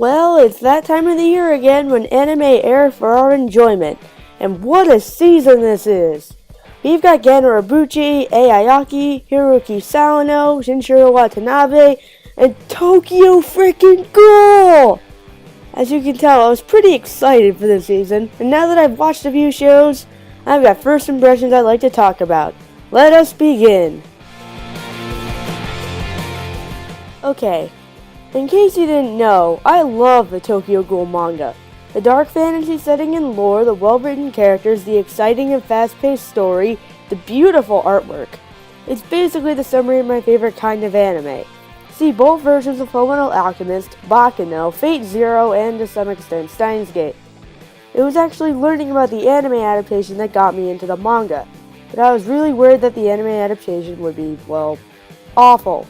Well, it's that time of the year again when anime air for our enjoyment. And what a season this is! We've got Gen Urobuchi, Ayayaki, Hiroki Sawano, Shinshiro Watanabe, and Tokyo freaking Ghoul! As you can tell, I was pretty excited for this season, and now that I've watched a few shows, I've got first impressions I'd like to talk about. Let us begin! Okay, in case you didn't know, I love the Tokyo Ghoul manga. The dark fantasy setting and lore, the well-written characters, the exciting and fast-paced story, the beautiful artwork. It's basically the summary of my favorite kind of anime. See both versions of Fullmetal Alchemist, Baccano, Fate/Zero, and to some extent Steins Gate. It was actually learning about the anime adaptation that got me into the manga, but I was really worried that the anime adaptation would be, well, awful.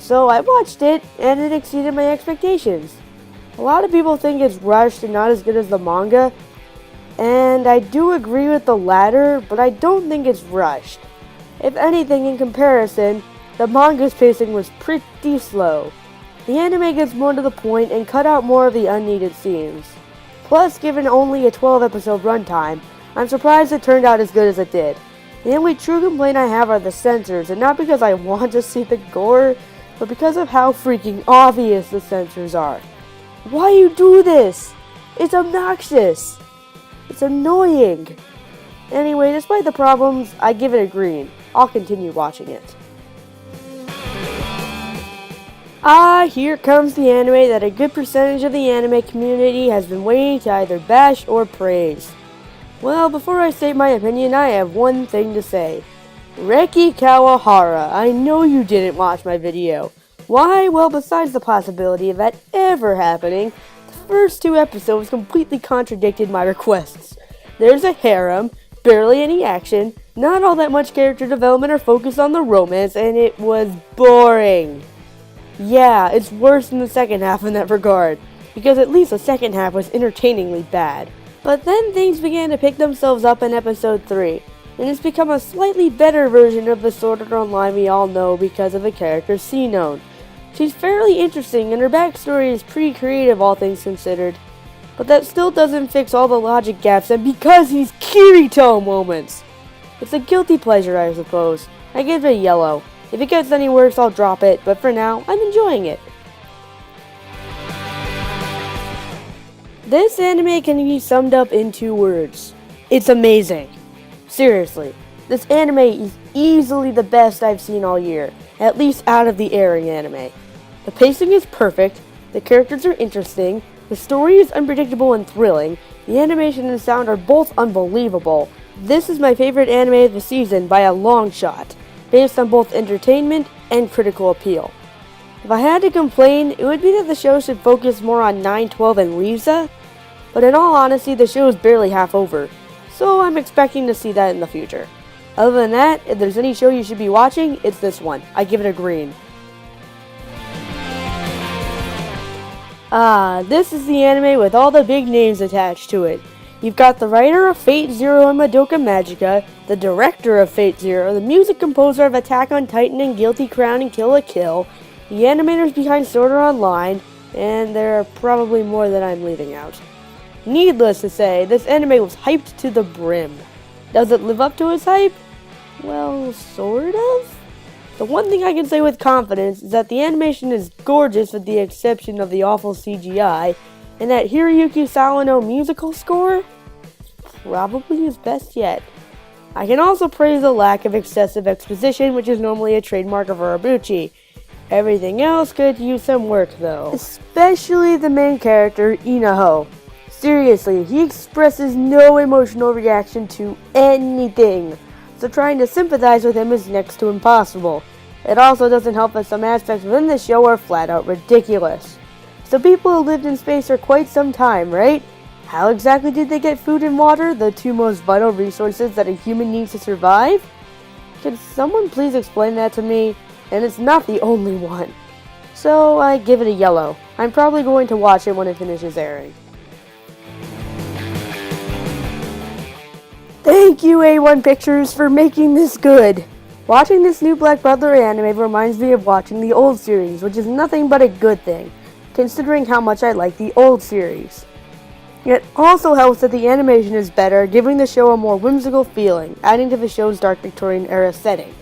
So I watched it, and it exceeded my expectations. A lot of people think it's rushed and not as good as the manga, and I do agree with the latter, but I don't think it's rushed. If anything, in comparison, the manga's pacing was pretty slow. The anime gets more to the point and cut out more of the unneeded scenes. Plus, given only a 12-episode runtime, I'm surprised it turned out as good as it did. The only true complaint I have are the censors, and not because I want to see the gore, but because of how freaking obvious the censors are. Why you do this? It's obnoxious. It's annoying. Anyway, despite the problems, I give it a green. I'll continue watching it. Here comes the anime that a good percentage of the anime community has been waiting to either bash or praise. Well, before I state my opinion, I have one thing to say. Reki Kawahara, I know you didn't watch my video. Why? Well, besides the possibility of that ever happening, the first 2 episodes completely contradicted my requests. There's a harem, barely any action, not all that much character development or focus on the romance, and it was boring. Yeah, it's worse than the second half in that regard, because at least the second half was entertainingly bad. But then things began to pick themselves up in episode 3. And it's become a slightly better version of the Sword Art Online we all know because of the character Sinone. She's fairly interesting and her backstory is pretty creative all things considered. But that still doesn't fix all the logic gaps and because he's Kirito moments. It's a guilty pleasure, I suppose. I give it a yellow. If it gets any worse, I'll drop it, but for now, I'm enjoying it. This anime can be summed up in 2 words. It's amazing. Seriously, this anime is easily the best I've seen all year, at least out of the airing anime. The pacing is perfect, the characters are interesting, the story is unpredictable and thrilling, the animation and sound are both unbelievable. This is my favorite anime of the season by a long shot, based on both entertainment and critical appeal. If I had to complain, it would be that the show should focus more on 9, 12, and Lisa, but in all honesty, the show is barely half over. So I'm expecting to see that in the future. Other than that, if there's any show you should be watching, it's this one. I give it a green. This is the anime with all the big names attached to it. You've got the writer of Fate/Zero and Madoka Magica, the director of Fate/Zero, the music composer of Attack on Titan and Guilty Crown and Kill la Kill, the animators behind Sword Art Online, and there are probably more that I'm leaving out. Needless to say, this anime was hyped to the brim. Does it live up to its hype? Well, sort of. The one thing I can say with confidence is that the animation is gorgeous with the exception of the awful CGI, and that Hiroyuki Sawano musical score? Probably his best yet. I can also praise the lack of excessive exposition, which is normally a trademark of Urobuchi. Everything else could use some work though. Especially the main character, Inaho. Seriously, he expresses no emotional reaction to anything, so trying to sympathize with him is next to impossible. It also doesn't help that some aspects within the show are flat out ridiculous. So people who lived in space for quite some time, right? How exactly did they get food and water, the 2 most vital resources that a human needs to survive? Can someone please explain that to me? And it's not the only one. So I give it a yellow. I'm probably going to watch it when it finishes airing. Thank you, A1 Pictures, for making this good. Watching this new Black Butler anime reminds me of watching the old series, which is nothing but a good thing. considering how much I like the old series. It also helps that the animation is better, giving the show a more whimsical feeling, adding to the show's dark Victorian era setting.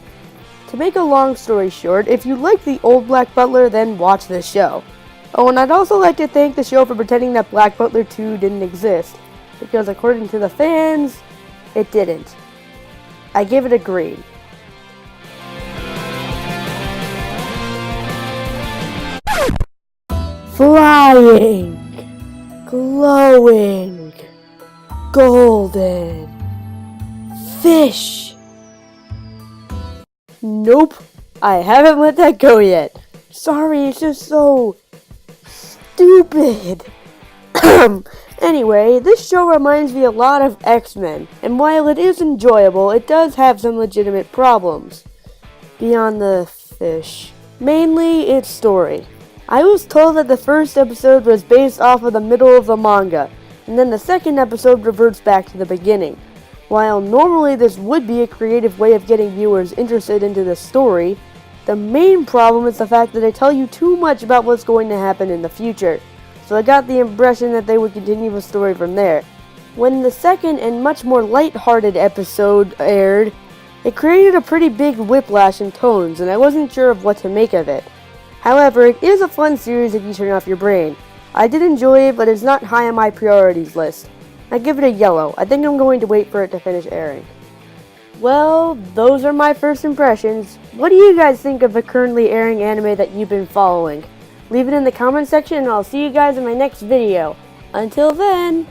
To make a long story short, if you like the old Black Butler, then watch this show. Oh, and I'd also like to thank the show for pretending that Black Butler 2 didn't exist, because according to the fans, it didn't. I give it a green. Flying, glowing, golden, fish. Nope, I haven't let that go yet. Sorry, it's just so stupid. Anyway, this show reminds me a lot of X-Men, and while it is enjoyable, it does have some legitimate problems. Beyond the fish. Mainly, its story. I was told that the first episode was based off of the middle of the manga, and then the second episode reverts back to the beginning. While normally this would be a creative way of getting viewers interested into the story, the main problem is the fact that they tell you too much about what's going to happen in the future, so I got the impression that they would continue the story from there. When the second and much more light-hearted episode aired, it created a pretty big whiplash in tones, and I wasn't sure of what to make of it. However, it is a fun series if you turn off your brain. I did enjoy it, but it's not high on my priorities list. I give it a yellow. I think I'm going to wait for it to finish airing. Well, those are my first impressions. What do you guys think of the currently airing anime that you've been following? Leave it in the comment section and I'll see you guys in my next video. Until then...